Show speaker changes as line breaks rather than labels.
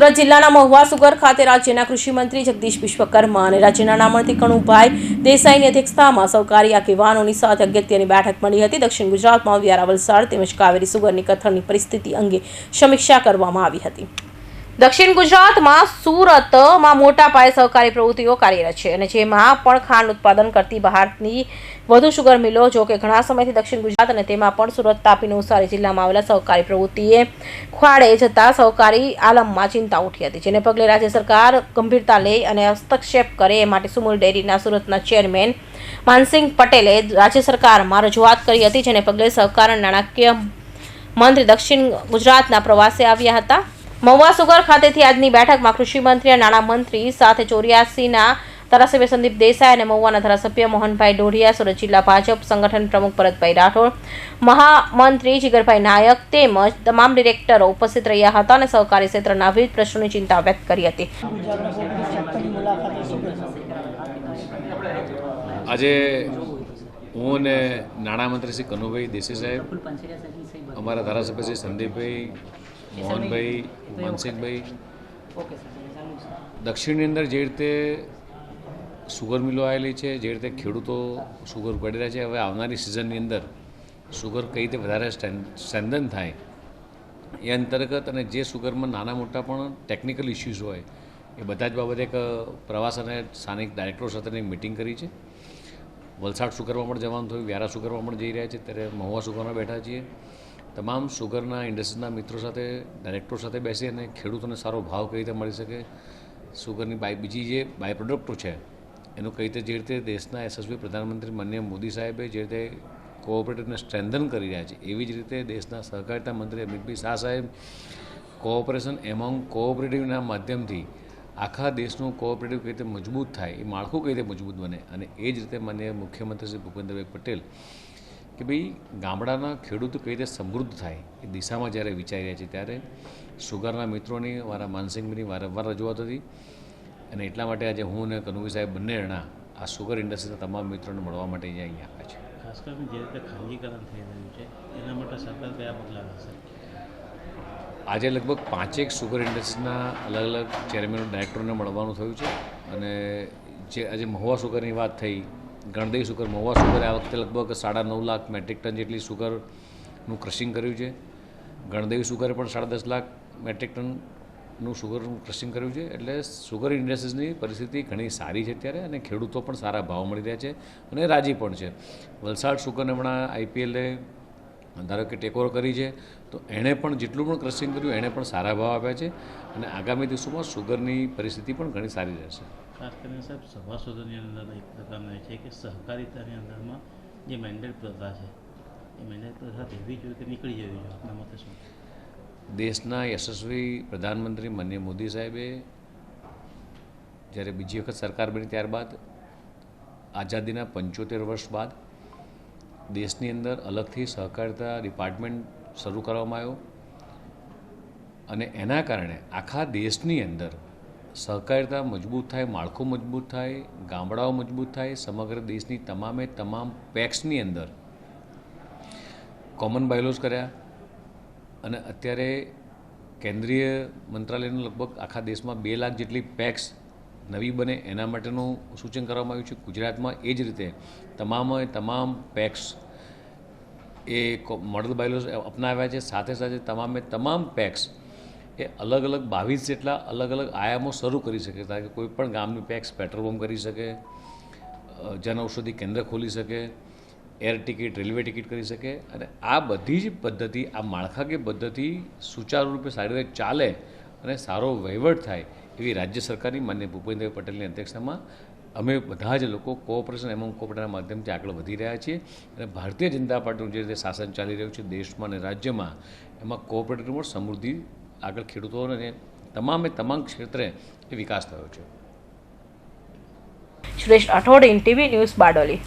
સુરત જિલ્લાના મહુવા સુગર ખાતે રાજ્યના કૃષિ મંત્રી જગદીશ વિશ્વકર્મા અને રાજ્યના નામમંત્રી કણુભાઈ દેસાઈની અધ્યક્ષતામાં સહકારી આગેવાનોની સાથે અગત્યની બેઠક મળી હતી। દક્ષિણ ગુજરાતમાં વ્યારા, વલસાડ તેમજ કાવેરી સુગરની કથળની પરિસ્થિતિ અંગે સમીક્ષા કરવામાં આવી હતી। દક્ષિણ ગુજરાતમાં સુરતમાં મોટા પાયે સહકારી પ્રવૃત્તિઓ કાર્યરત છે અને જેમાં પણ ખાંડ ઉત્પાદન કરતી બહારની વધુ સુગર મિલો જો કે ઘણા સમયથી દક્ષિણ ગુજરાત અને તેમાં પણ સુરત, તાપી, નવસારી જિલ્લામાં આવેલા સહકારી પ્રવૃત્તિએ ખોળે જતા સહકારી આલમમાં ચિંતા ઉઠી હતી, જેને પગલે રાજ્ય સરકાર ગંભીરતા લે અને હસ્તક્ષેપ કરે એ માટે સુમુલ ડેરીના સુરતના ચેરમેન માનસિંગ પટેલે રાજ્ય સરકારમાં રજૂઆત કરી હતી, જેને પગલે સહકાર અને નાણાકીય મંત્રી દક્ષિણ ગુજરાતના પ્રવાસે આવ્યા હતા। મહુવા સુગર ખાતેથી આજની બેઠકમાં કૃષિ મંત્રી અને નાણામંત્રી સાથે 84ના ધારાસભ્ય સંદીપ દેસાઈ અને મહુવાના ધારાસભ્ય મોહનભાઈ ડોઢિયા, સુરત જિલ્લા ભાજપ સંગઠન પ્રમુખ ભરતભાઈ રાઠોડ, મહામંત્રી જીગરભાઈ નાયક તેમજ તમામ ડિરેક્ટરો ઉપસ્થિત રહ્યા હતા અને સહકારી ક્ષેત્રના વિવિધ પ્રશ્નોની ચિંતા વ્યક્ત કરી હતી।
આજે હું અને નાણામંત્રી શ્રી કનુભાઈ દેસાઈ સાહેબ, અમારા ધારાસભ્ય શ્રી સંદીપભાઈ, મોહનભાઈ, માનસિંહભાઈ, દક્ષિણની અંદર જે રીતે સુગર મિલો આવેલી છે, જે રીતે ખેડૂતો સુગર ઉગાડી રહ્યા છે, હવે આવનારી સિઝનની અંદર સુગર કઈ રીતે વધારે સ્ટ્રેન્થન થાય એ અંતર્ગત અને જે સુગરમાં નાના મોટા પણ ટેકનિકલ ઇસ્યુઝ હોય એ બધા જ બાબતે એક પ્રવાસ અને સ્થાનિક ડાયરેક્ટરો સાથેની મિટિંગ કરી છે। વલસાડ સુગરમાં પણ જવાનું થયું, વ્યારા સુગરમાં પણ જઈ રહ્યા છે, ત્યારે મહુવા સુગરમાં બેઠા છીએ। તમામ સુગરના ઇન્ડસ્ટ્રીના મિત્રો સાથે, ડાયરેક્ટરો સાથે બેસી અને ખેડૂતોને સારો ભાવ કઈ રીતે મળી શકે, સુગરની બીજી જે બાય પ્રોડક્ટો છે એનું કઈ રીતે, જે રીતે દેશના યશસ્વી પ્રધાનમંત્રી માનનીય મોદી સાહેબે જે રીતે કોઓપરેટિવને સ્ટ્રેન્થન કરી રહ્યા છે, એવી જ રીતે દેશના સહકારિતા મંત્રી અમિતભાઈ શાહ સાહેબ કોઓપરેશન એમોંગ કોઓપરેટિવના માધ્યમથી આખા દેશનું કોઓપરેટિવ કઈ રીતે મજબૂત થાય, એ માળખું કઈ રીતે મજબૂત બને, અને એ જ રીતે માનનીય મુખ્યમંત્રી શ્રી ભૂપેન્દ્રભાઈ પટેલ કે ભાઈ ગામડાના ખેડૂતો કઈ રીતે સમૃદ્ધ થાય એ દિશામાં જ્યારે વિચારી રહ્યા છે, ત્યારે સુગરના મિત્રોની, અમારા માનસિંહભાઈની વારંવાર રજૂઆત હતી અને એટલા માટે આજે હું અને કનુભાઈ સાહેબ બંને જણા આ સુગર ઇન્ડસ્ટ્રીના તમામ મિત્રોને મળવા માટે અહીંયા આવ્યા છે।
ખાસ કરીને જે રીતે ખાનગીકરણ થઈ રહ્યું છે એના માટે સરકાર કયા પગલાં લેશે?
આજે લગભગ 5 સુગર ઇન્ડસ્ટ્રીના અલગ અલગ ચેરમેનો, ડાયરેક્ટરોને મળવાનું થયું છે અને જે આજે મહુવા સુગરની વાત થઈ, ગણદેવી સુગર, મહુવા સુગરે આ વખતે લગભગ 9.5 લાખ મેટ્રિક ટન જેટલી સુગરનું ક્રશિંગ કર્યું છે। ગણદેવી સુગરે પણ 10.5 લાખ મેટ્રિક ટનનું સુગરનું ક્રશિંગ કર્યું છે। એટલે સુગર ઇન્ડસ્ટ્રીઝની પરિસ્થિતિ ઘણી સારી છે અત્યારે અને ખેડૂતો પણ સારા ભાવ મળી રહ્યા છે અને રાજી પણ છે। વલસાડ સુગરને હમણાં IPLએ ધારો કે ટેકઓવર કરી છે, તો એણે પણ જેટલું પણ ક્રશિંગ કર્યું એણે પણ સારા ભાવ આપ્યા છે અને આગામી દિવસોમાં સુગરની પરિસ્થિતિ પણ ઘણી સારી રહેશે।
ખાસ કરીને સાહેબ સભાસદોની અંદર એક પ્રકારનો એ છે કે સહકારિતાની અંદરમાં જે મેન્ડેટ પ્રથા છે એ મેન્ડેટ પ્રથા એવી જોઈએ કે નીકળી જવી જોઈએ, આપના મતે શું?
દેશના યશસ્વી પ્રધાનમંત્રી માનનીય મોદી સાહેબે જ્યારે બીજી વખત સરકાર બની ત્યારબાદ આઝાદીના 75 વર્ષ બાદ દેશની અંદર અલગથી સહકારિતા ડિપાર્ટમેન્ટ શરૂ કરવામાં આવ્યો અને એના કારણે આખા દેશની અંદર સહકારિતા મજબૂત થાય, માળખું મજબૂત થાય, ગામડાઓ મજબૂત થાય, સમગ્ર દેશની તમામે તમામ પેક્સની અંદર કોમન બાયલોઝ કર્યા અને અત્યારે કેન્દ્રીય મંત્રાલયનું લગભગ આખા દેશમાં 2 લાખ જેટલી પેક્સ નવી બને એના માટેનું સૂચન કરવામાં આવ્યું છે। ગુજરાતમાં એ જ રીતે તમામ પેક્સ એ મોડલ બાયલોઝ અપનાવ્યા છે। સાથે સાથે તમામ પેક્સ એ અલગ અલગ 22 જેટલા અલગ અલગ આયામો શરૂ કરી શકે, કારણ કે કોઈ પણ ગામની પેક્સ પેટ્રોલ પંપ કરી શકે, જનઔષધિ કેન્દ્ર ખોલી શકે, એર ટિકિટ, રેલવે ટિકિટ કરી શકે અને આ બધી જ પદ્ધતિ, આ માળખાકીય પદ્ધતિ સુચારુ રૂપે સારી રીતે ચાલે અને સારો વહીવટ થાય એવી રાજ્ય સરકારની માનનીય ભૂપેન્દ્રભાઈ પટેલની અધ્યક્ષતામાં અમે બધા જ લોકો કોઓપરેશન એમોંગ કોઓપરેટિવના માધ્યમથી આગળ વધી રહ્યા છીએ અને ભારતીય જનતા પાર્ટીનું જે રીતે શાસન ચાલી રહ્યું છે દેશમાં અને રાજ્યમાં, એમાં કોઓપરેટિવમાં સમૃદ્ધિ આગળ ખેડૂતોને તમામ ક્ષેત્રે એ વિકાસ થયો છે।
Suresh Rathod, NTV news, Bardoli.